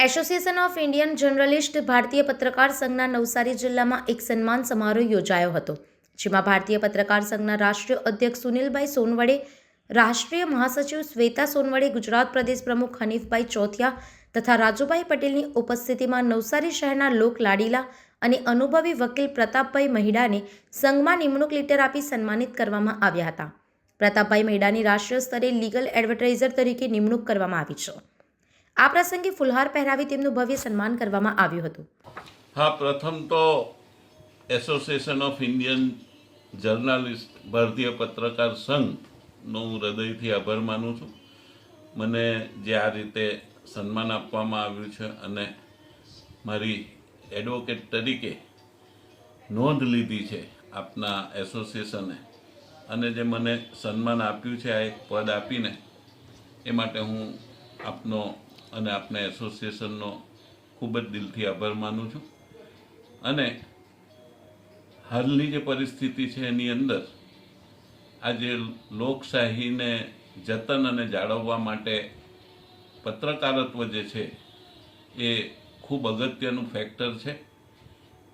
Association of Indian journalist ભારતીય પત્રકાર સંઘના નવસારી જિલ્લામાં એક સન્માન સમારોહ યોજાયો હતો, જેમાં ભારતીય પત્રકાર સંઘના રાષ્ટ્રીય અધ્યક્ષ સુનિલભાઈ સોનવડે, રાષ્ટ્રીય મહાસચિવ શ્વેતા સોનવડે, ગુજરાત પ્રદેશ પ્રમુખ હનીફભાઈ ચોથિયા તથા રાજુભાઈ પટેલની ઉપસ્થિતિમાં નવસારી શહેરના લોક લાડીલા અને અનુભવી વકીલ પ્રતાપભાઈ મહિડાને સંઘમાં નિમણૂક લેટર આપી સન્માનિત કરવામાં આવ્યા હતા. પ્રતાપભાઈ મહિડાની રાષ્ટ્રીય સ્તરે લીગલ એડવાઇઝર તરીકે નિમણૂક કરવામાં આવી છે. આ પ્રસંગે ફુલહાર પહેરાવી તેમનું ભવ્ય સન્માન કરવામાં આવ્યું હતું. હા, પ્રથમ તો એસોસિએશન ઓફ ઇન્ડિયન જર્નાલિસ્ટ ભારતીય પત્રકાર સંઘનો હું હૃદયથી આભાર માનું છું. મને જે આ રીતે સન્માન આપવામાં આવ્યું છે અને મારી એડવોકેટ તરીકે નોંધ લીધી છે આપના એસોસિએશને, અને જે મને સન્માન આપ્યું છે આ એક પદ આપીને, એ માટે હું આપનો અને આપના એસોસિએશનનો ખૂબ જ દિલથી આભાર માનું છું. અને હાલની જે પરિસ્થિતિ છે એની અંદર આજે લોકશાહીને જતન અને જાળવવા માટે પત્રકારત્વ જે છે એ ખૂબ અગત્યનું ફેક્ટર છે.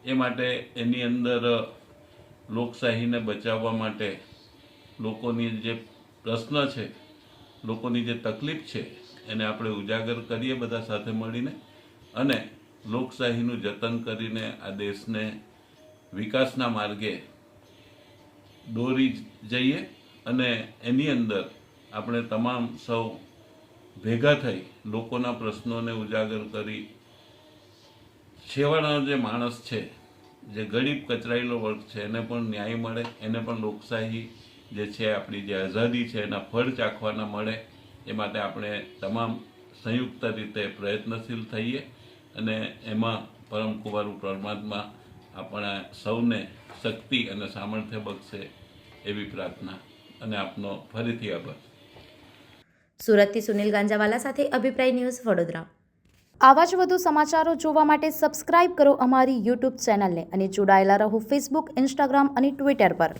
એ માટે એની અંદર લોકશાહીને બચાવવા માટે લોકોની જે પ્રશ્ન છે, લોકોની જે તકલીફ છે, એને આપણે ઉજાગર કરીએ બધા સાથે મળીને, અને લોકશાહીનું જતન કરીને આ દેશને વિકાસના માર્ગે દોરી જઈએ. અને એની અંદર આપણે તમામ સૌ ભેગા થઈ લોકોના પ્રશ્નોને ઉજાગર કરી છેવાડાનો જે માણસ છે, જે ગરીબ કચરાયેલો વર્ગ છે, એને પણ ન્યાય મળે, એને પણ લોકશાહી જે છે, આપણી જે આઝાદી છે એના ફળ ચાખવાના મળે. એ માટે આપણે તમામ સંયુક્ત રીતે પ્રયત્નશીલ થઈએ અને એમાં પરમ કુંવારું પરમાત્મા આપણા સૌને શક્તિ અને સામર્થ્ય બક્ષે એવી પ્રાર્થના, અને આપનો ફરીથી આભાર. સુરતથી સુનિલ ગાંજાવાલા સાથે અભિપ્રાય ન્યૂઝ, વડોદરા. આવા જ વધુ સમાચારો જોવા માટે સબસ્ક્રાઇબ કરો અમારી યુટ્યુબ ચેનલને અને જોડાયેલા રહો ફેસબુક, ઇન્સ્ટાગ્રામ અને ટ્વિટર પર.